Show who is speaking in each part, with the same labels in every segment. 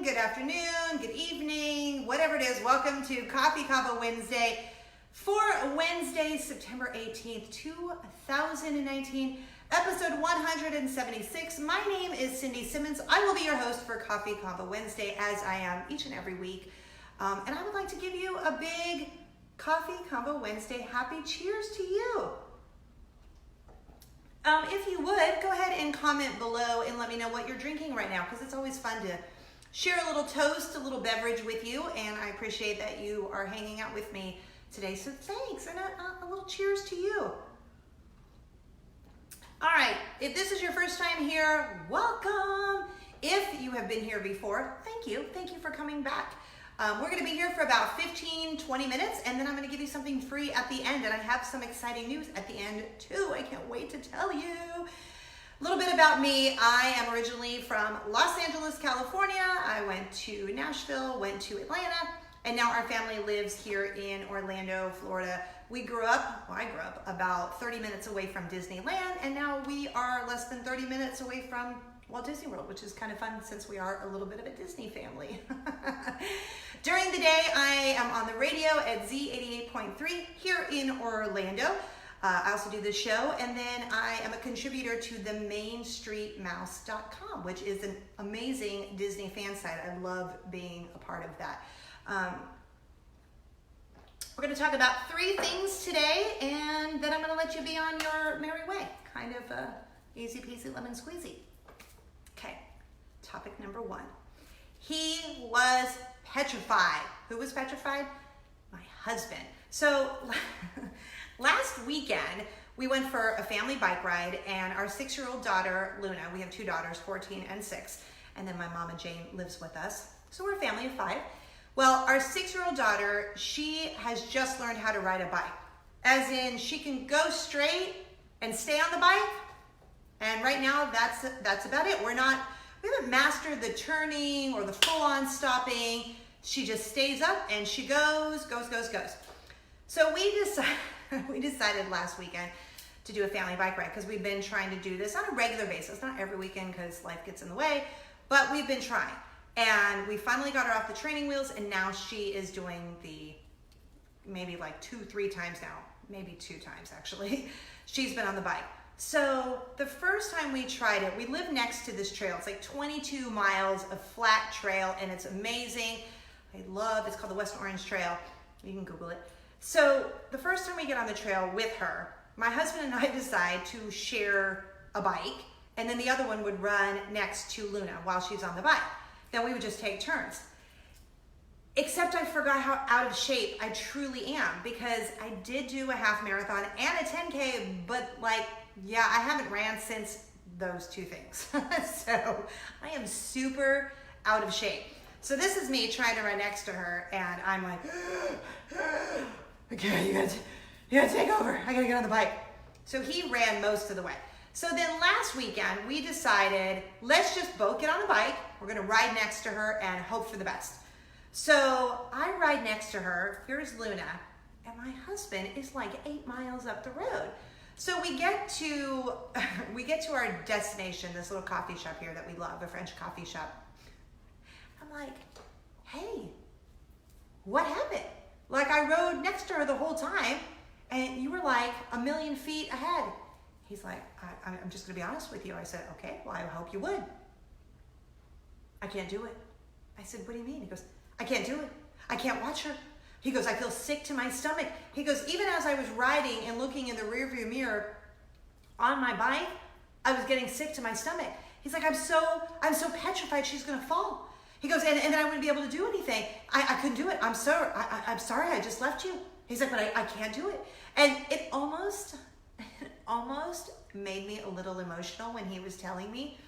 Speaker 1: good afternoon, good evening, whatever it is. Welcome to Convo Wednesday for Wednesday, September 18th, 2019, episode 176. My name is Cindy Simmons. I will be your host for Convo Wednesday, as I am each and every week. And I would like to give you a big Convo Wednesday happy cheers to you. If you would, go ahead and comment below and let me know what you're drinking right now, because it's always fun to share a little toast, a little beverage with you, and I appreciate that you are hanging out with me today. So thanks, and a little cheers to you. All right, if this is your first time here, welcome. If you have been here before, thank you. Thank you for coming back. We're going to be here for about 15-20 minutes, and then I'm going to give you something free at the end, and I have some exciting news at the end too. I can't wait to tell you. A little bit about me. I am originally from Los Angeles, California. I went to Nashville, went to Atlanta, and now our family lives here in Orlando, Florida. I grew up about 30 minutes away from Disneyland, and now we are less than 30 minutes away from Walt Disney World, which is kind of fun since we are a little bit of a Disney family. During the day, I am on the radio at Z88.3 here in Orlando. I also do this show, and then I am a contributor to the MainStreetMouse.com, which is an amazing Disney fan site. I love being a part of that. We're going to talk about 3 things today, and then I'm going to let you be on your merry way. Kind of easy peasy lemon squeezy. Okay, topic number 1. He was petrified. Who was petrified? My husband. So last weekend, we went for a family bike ride, and our 6-year-old daughter, Luna, we have 2 daughters, 14 and 6, and then my mama, Jane, lives with us. So we're a family of 5. Well, our 6-year-old daughter, she has just learned how to ride a bike. As in, she can go straight and stay on the bike, and right now, that's about it. We haven't mastered the turning or the full-on stopping. She just stays up and she goes. So we decided last weekend to do a family bike ride, because we've been trying to do this on a regular basis, not every weekend because life gets in the way, but we've been trying. And we finally got her off the training wheels, and now she is doing maybe like 2-3 times now, maybe 2 times actually. She's been on the bike. So the first time we tried it, we live next to this trail. It's like 22 miles of flat trail, and it's amazing. It's called the West Orange Trail. You can Google it. So the first time we get on the trail with her, my husband and I decide to share a bike, and then the other one would run next to Luna while she's on the bike. Then we would just take turns. Except I forgot how out of shape I truly am, because I did do a half marathon and a 10K, but I haven't ran since those 2 things. So I am super out of shape. So this is me trying to run next to her, and I'm like, okay, you gotta take over. I gotta get on the bike. So he ran most of the way. So then last weekend, we decided, let's just both get on the bike. We're gonna ride next to her and hope for the best. So I ride next to her, here's Luna, and my husband is like 8 miles up the road. So we get to our destination, this little coffee shop here that we love, a French coffee shop. I'm like, hey, what happened? I rode next to her the whole time, and you were like a million feet ahead. He's like, I'm just gonna be honest with you. I said, okay, well, I hope you would. I can't do it. I said, what do you mean? He goes, I can't do it. I can't watch her. He goes, I feel sick to my stomach. He goes, even as I was riding and looking in the rearview mirror on my bike, I was getting sick to my stomach. He's like, I'm so petrified she's gonna fall. He goes, and then I wouldn't be able to do anything. I couldn't do it. I'm sorry, I just left you. He's like, but I can't do it. And it almost made me a little emotional when he was telling me,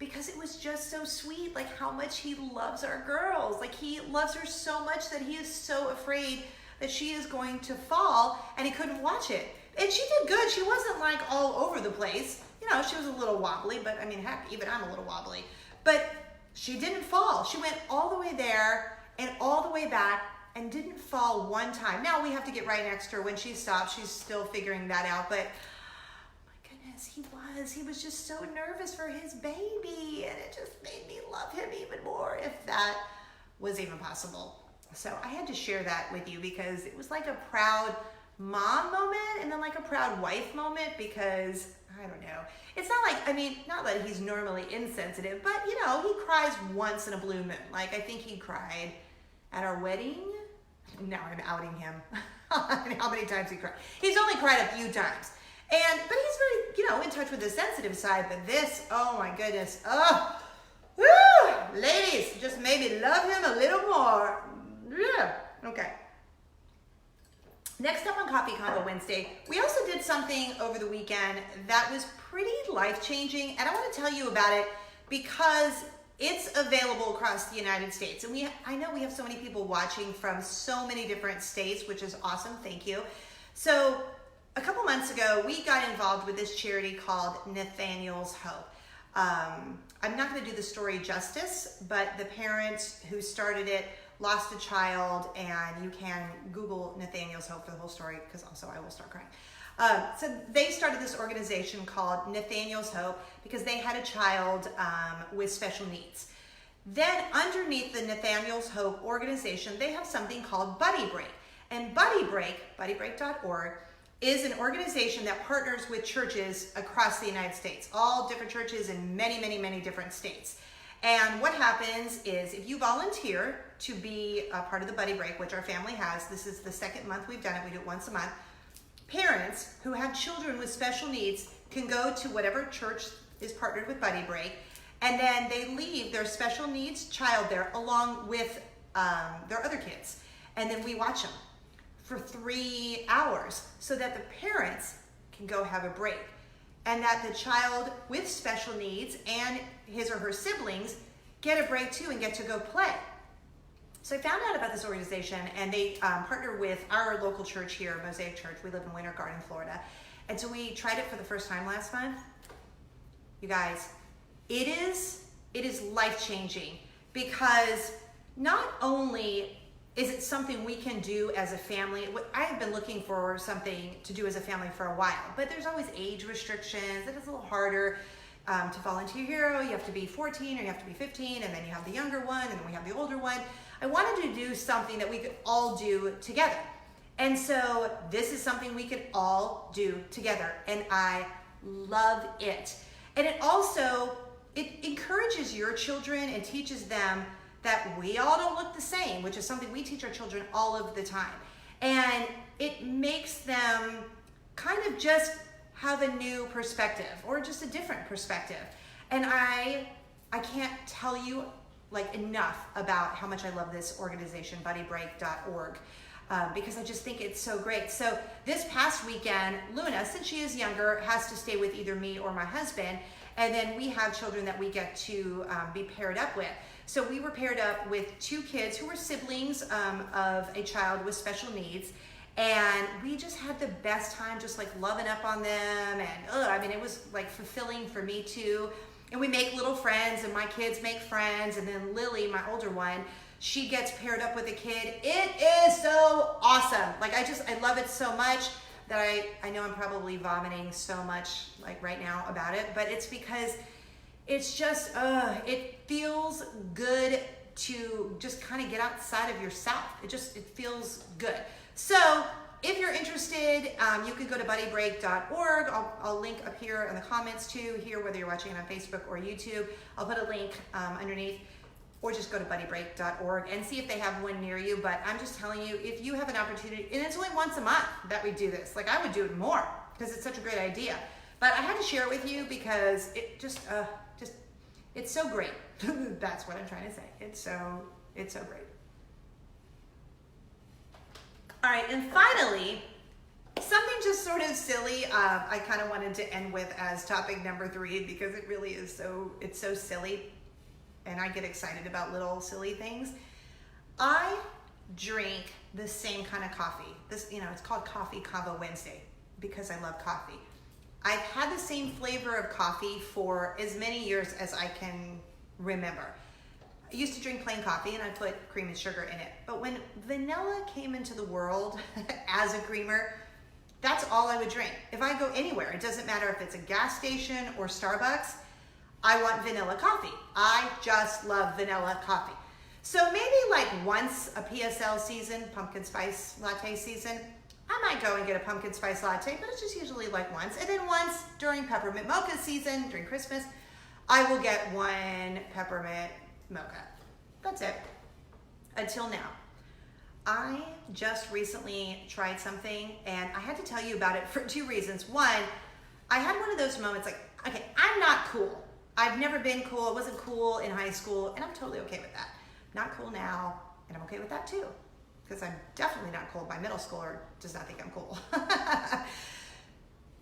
Speaker 1: because it was just so sweet, how much he loves our girls. He loves her so much that he is so afraid that she is going to fall, and he couldn't watch it. And she did good. She wasn't all over the place. She was a little wobbly, but I mean, heck, even I'm a little wobbly. But she didn't fall. She went all the way there and all the way back and didn't fall one time. Now we have to get right next to her. When she stops, she's still figuring that out, but he was just so nervous for his baby, and it just made me love him even more, if that was even possible. So I had to share that with you because it was like a proud mom moment and then like a proud wife moment because, I don't know. It's not like, I mean, not that he's normally insensitive, but you know, he cries once in a blue moon. Like I think he cried at our wedding. Now I'm outing him. How many times he cried. He's only cried a few times. But he's very, you know, in touch with the sensitive side. But this, oh my goodness. Oh, woo, ladies, just made me love him a little more. Yeah. Okay. Next up on Coffee Convo Wednesday, we also did something over the weekend that was pretty life-changing, and I want to tell you about it because it's available across the United States. And I know we have so many people watching from so many different states, which is awesome. Thank you. So a couple months ago, we got involved with this charity called Nathaniel's Hope. I'm not going to do the story justice, but the parents who started it lost a child, and you can Google Nathaniel's Hope for the whole story because also I will start crying. So they started this organization called Nathaniel's Hope because they had a child with special needs. Then underneath the Nathaniel's Hope organization, they have something called Buddy Break. And Buddy Break, buddybreak.org, is an organization that partners with churches across the United States, all different churches in many, many, many different states. And what happens is if you volunteer to be a part of the Buddy Break, which our family has, this is the second month we've done it, we do it once a month, parents who have children with special needs can go to whatever church is partnered with Buddy Break, and then they leave their special needs child there along with their other kids. And then we watch them for 3 hours so that the parents can go have a break. And that the child with special needs and his or her siblings get a break too and get to go play. So I found out about this organization, and they partner with our local church here, Mosaic Church. We live in Winter Garden, Florida. And so we tried it for the first time last month. You guys, it is life-changing because not only is it something we can do as a family. I have been looking for something to do as a family for a while, but there's always age restrictions. It's a little harder to volunteer here. You have to be 14 or you have to be 15, and then you have the younger one, and then we have the older one. I wanted to do something that we could all do together. And so this is something we could all do together, and I love it. And it also, it encourages your children and teaches them that we all don't look the same, which is something we teach our children all of the time. And it makes them kind of just have a new perspective or just a different perspective. And I can't tell you like enough about how much I love this organization, buddybreak.org, because I just think it's so great. So this past weekend, Luna, since she is younger, has to stay with either me or my husband. And then we have children that we get to be paired up with. So we were paired up with 2 kids who were siblings of a child with special needs. And we just had the best time just like loving up on them. And I mean, it was like fulfilling for me too. And we make little friends, and my kids make friends. And then Lily, my older one, she gets paired up with a kid. It is so awesome. Like I love it so much that I know I'm probably vomiting so much like right now about it, but it's because it's just, it feels good to just kind of get outside of yourself. It feels good. So if you're interested, you can go to buddybreak.org. I'll link up here in the comments too, here, whether you're watching it on Facebook or YouTube. I'll put a link underneath, or just go to buddybreak.org and see if they have one near you. But I'm just telling you, if you have an opportunity, and it's only once a month that we do this. Like I would do it more because it's such a great idea. But I had to share it with you because it it's so great. That's what I'm trying to say. It's so great. All right, and finally, something just sort of silly. I kind of wanted to end with as topic number 3 because it really is it's so silly, and I get excited about little silly things. I drink the same kind of coffee. It's called Coffee Convo Wednesday because I love coffee. I've had the same flavor of coffee for as many years as I can remember. I used to drink plain coffee and I put cream and sugar in it. But when vanilla came into the world as a creamer, that's all I would drink. If I go anywhere, it doesn't matter if it's a gas station or Starbucks, I want vanilla coffee. I just love vanilla coffee. So maybe like once a PSL season, pumpkin spice latte season, I might go and get a pumpkin spice latte, but it's just usually like once. And then once during peppermint mocha season, during Christmas, I will get one peppermint mocha. That's it. Until now. I just recently tried something, and I had to tell you about it for two reasons. One, I had one of those moments like, okay, I'm not cool. I've never been cool. I wasn't cool in high school, and I'm totally okay with that. Not cool now, and I'm okay with that too, because I'm definitely not cool. My middle schooler does not think I'm cool.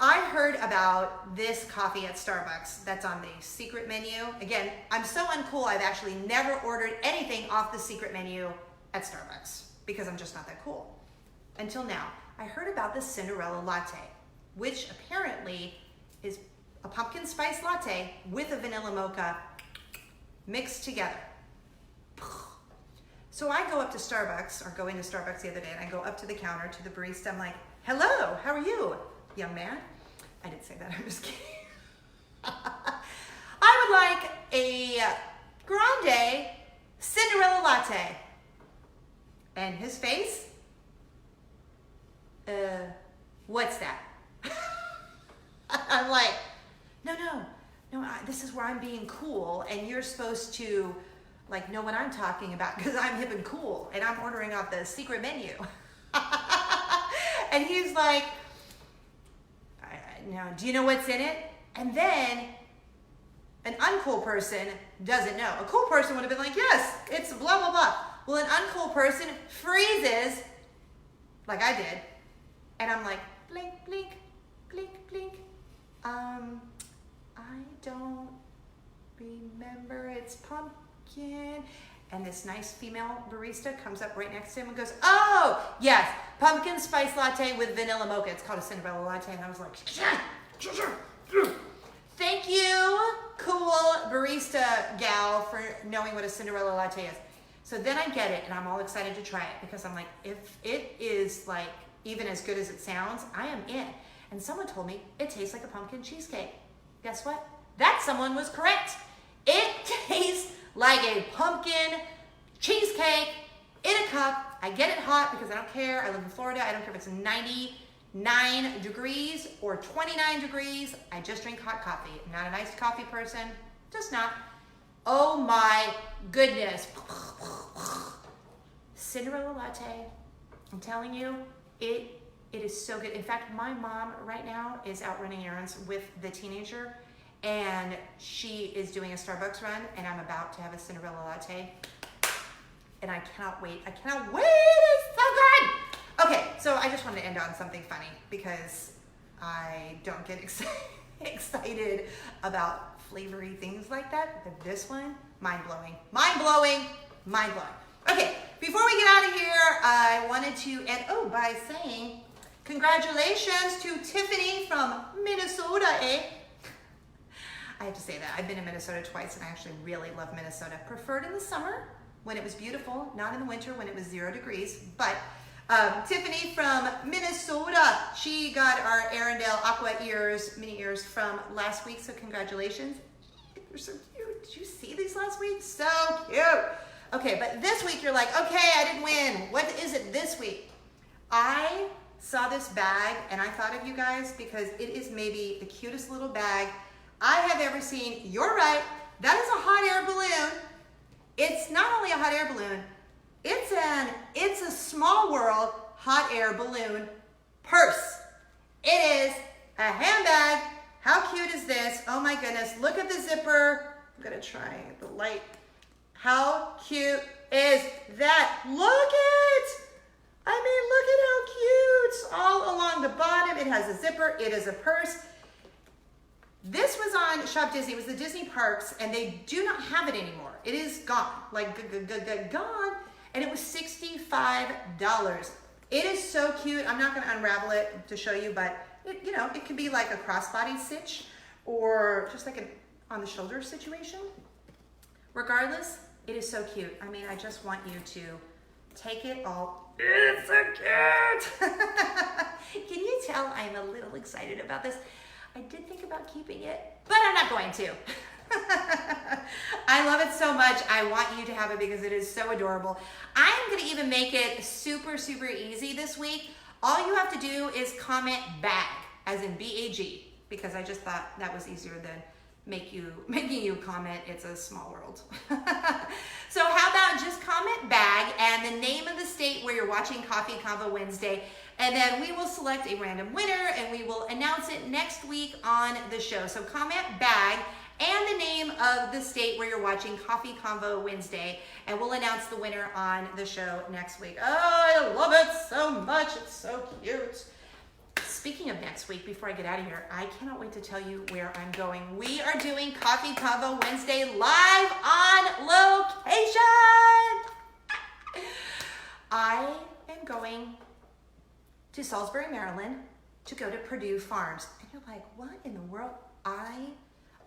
Speaker 1: I heard about this coffee at Starbucks that's on the secret menu. Again, I'm so uncool, I've actually never ordered anything off the secret menu at Starbucks because I'm just not that cool. Until now, I heard about the Cinderella latte, which apparently is a pumpkin spice latte with a vanilla mocha mixed together. So I go up to Starbucks, or go into Starbucks the other day, and I go up to the counter to the barista. I'm like, hello, how are you, young man? I didn't say that, I'm just kidding. I would like a grande Cinderella latte. And his face, what's that? I'm like, no, this is where I'm being cool, and you're supposed to like know what I'm talking about because I'm hip and cool, and I'm ordering off the secret menu. And he's like, no, do you know what's in it? And then an uncool person doesn't know. A cool person would have been like, yes, it's blah, blah, blah. Well, an uncool person freezes, like I did, and I'm like, blink, blink, blink, blink. I don't remember, it's pumpkin. And this nice female barista comes up right next to him and goes, oh, yes, pumpkin spice latte with vanilla mocha. It's called a Cinderella latte. And I was like, thank you, cool barista gal, for knowing what a Cinderella latte is. So then I get it, and I'm all excited to try it because I'm like, if it is like even as good as it sounds, I am in. And someone told me it tastes like a pumpkin cheesecake. Guess what? That someone was correct. It tastes like a pumpkin cheesecake in a cup. I get it hot because I don't care. I live in Florida. I don't care if it's 99 degrees or 29 degrees. I just drink hot coffee. I'm not an iced coffee person. Just not. Oh my goodness. Cinderella latte. I'm telling you, it is so good. In fact, my mom right now is out running errands with the teenager, and she is doing a Starbucks run, and I'm about to have a Cinderella latte, and I cannot wait. I cannot wait. It's so good. Okay, so I just wanted to end on something funny because I don't get excited about flavory things like that. But this one, mind-blowing, mind-blowing, mind-blowing. Okay, before we get out of here, I wanted to end, by saying congratulations to Tiffany from Minnesota, eh? I have to say that. I've been in Minnesota twice, and I actually really love Minnesota. Preferred in the summer when it was beautiful, not in the winter when it was 0 degrees. But Tiffany from Minnesota, she got our Arendelle Aqua ears, mini ears from last week, so congratulations. They're so cute. Did you see these last week? So cute. Okay, but this week you're like, okay, I didn't win. What is it this week? I saw this bag, and I thought of you guys because it is maybe the cutest little bag I have ever seen. You're right. That is a hot air balloon. It's not only a hot air balloon, it's a Small World hot air balloon purse. It is a handbag. How cute is this? Oh my goodness. Look at the zipper. I'm going to try the light. How cute is that? Look it. I mean, look at how cute. All along the bottom, it has a zipper. It is a purse. This was on Shop Disney. It was the Disney parks, and they do not have it anymore. It is gone, like gone, and it was $65. It is so cute. I'm not going to unravel it to show you, but it could be like a crossbody stitch or just like an on the shoulder situation. Regardless, it is so cute. I mean, I just want you to take it all. It's so cute. Can you tell I'm a little excited about this? I did think about keeping it, but I'm not going to. I love it so much. I want you to have it because it is so adorable. I'm going to even make it super, super easy this week. All you have to do is comment bag, as in B-A-G, because I just thought that was easier than making you comment. It's a small world. So how about just comment bag and the name of the state where you're watching Coffee Convo Wednesday, and then we will select a random winner and we will announce it next week on the show. So comment bag and the name of the state where you're watching Coffee Convo Wednesday, and we'll announce the winner on the show next week. Oh, I love it so much. It's so cute. Speaking of next week, before I get out of here, I cannot wait to tell you where I'm going. We are doing Coffee Convo Wednesday live on location. I am going to Salisbury, Maryland to go to Purdue Farms. And you're like, what in the world? I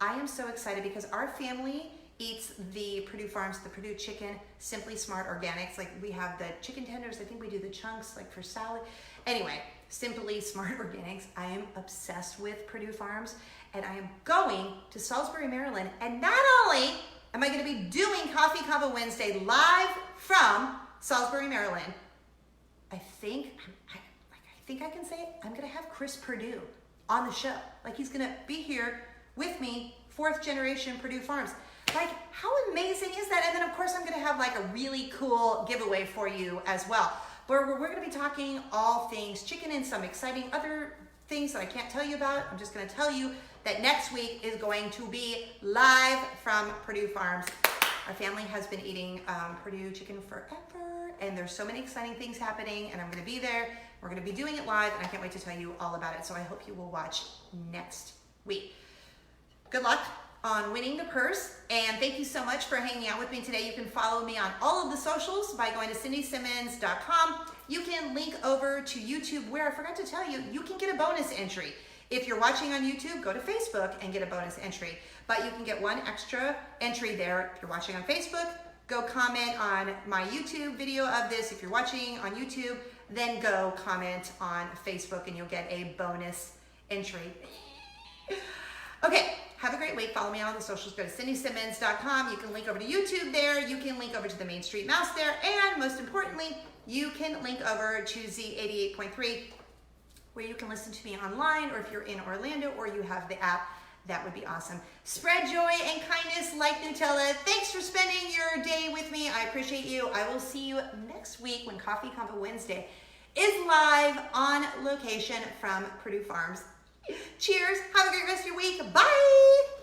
Speaker 1: am so excited because our family eats the Purdue Farms, the Purdue chicken, Simply Smart Organics. Like we have the chicken tenders. I think we do the chunks like for salad. Anyway, Simply Smart Organics. I am obsessed with Purdue Farms, and I am going to Salisbury, Maryland. And not only am I going to be doing Coffee Convo Wednesday live from Salisbury, Maryland, I think I can say it. I'm going to have Chris Purdue on the show. Like he's going to be here with me, 4th generation Purdue Farms. Like, how amazing is that? And then, of course, I'm going to have like a really cool giveaway for you as well. Where we're going to be talking all things chicken and some exciting other things that I can't tell you about. I'm just going to tell you that next week is going to be live from Purdue Farms. Our family has been eating Purdue chicken forever, and there's so many exciting things happening, and I'm going to be there. We're going to be doing it live, and I can't wait to tell you all about it. So I hope you will watch next week. Good luck on winning the purse, and thank you so much for hanging out with me today. You can follow me on all of the socials by going to cindysimmons.com. You can link over to YouTube, where I forgot to tell you, you can get a bonus entry. If you're watching on YouTube, go to Facebook and get a bonus entry. But you can get one extra entry there. If you're watching on Facebook, go comment on my YouTube video of this. If you're watching on YouTube, then go comment on Facebook and you'll get a bonus entry. Okay, have a great week. Follow me on all the socials. Go to cindysimmons.com. You can link over to YouTube there. You can link over to the Main Street Mouse there. And most importantly, you can link over to Z88.3, where you can listen to me online, or if you're in Orlando or you have the app, that would be awesome. Spread joy and kindness like Nutella. Thanks for spending your day with me. I appreciate you. I will see you next week when Coffee Convo Wednesday is live on location from Purdue Farms. Cheers. Have a great rest of your week. Bye.